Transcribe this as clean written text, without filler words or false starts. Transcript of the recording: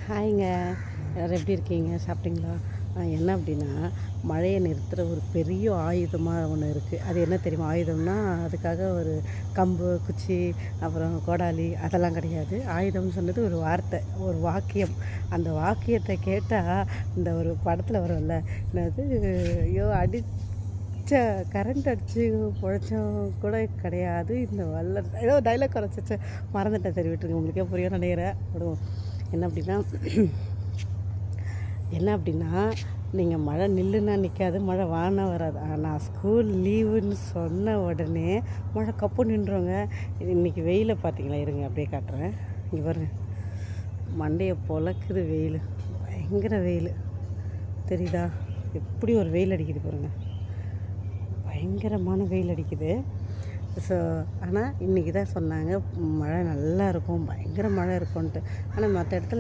ஹாய்ங்க. எல்லோரும் எப்படி இருக்கீங்க? சாப்பிட்டீங்களா? என்ன அப்படின்னா, மழையை நிறுத்துகிற ஒரு பெரிய ஆயுதமாக ஒன்று இருக்குது. அது என்ன தெரியுமா? ஆயுதம்னா அதுக்காக ஒரு கம்பு, குச்சி, அப்புறம் கோடாலி அதெல்லாம் கிடையாது. ஆயுதம்னு சொன்னது ஒரு வார்த்தை, ஒரு வாக்கியம். அந்த வாக்கியத்தை கேட்டால் இந்த ஒரு படத்தில் வரும்ல, என்னது, ஐயோ கரண்ட் அடித்து பொழைச்சவன் கூட கிடையாது இந்த வல்லர், ஏதோ டைலாக் குறைச்சிச்சு, மறந்துட்டேன். சரி விட்டுருங்க, உங்களுக்கே புரியும் நினைக்கிறேன். விடுவோம். என்ன அப்படின்னா நீங்கள் மழை நில்லுன்னா நிற்காது, மழை வானா வராது. ஆனால் ஸ்கூல் லீவுன்னு சொன்ன உடனே மழை கப்பு நின்றுங்க. இன்றைக்கி வெயிலை பார்த்தீங்களா? இருங்க அப்படியே காட்டுறேன். இங்கே பாருங்க, மண்டையை பொழக்குது வெயில், பயங்கர வெயில் தெரியுதா? எப்படி ஒரு வெயில் அடிக்குது பாருங்கள், பயங்கரமான வெயில் அடிக்குது. ஸோ ஆனால் இன்றைக்கி தான் சொன்னாங்க மழை நல்லா இருக்கும், பயங்கர மழை இருக்கும்ன்ட்டு. ஆனால் மற்ற இடத்துல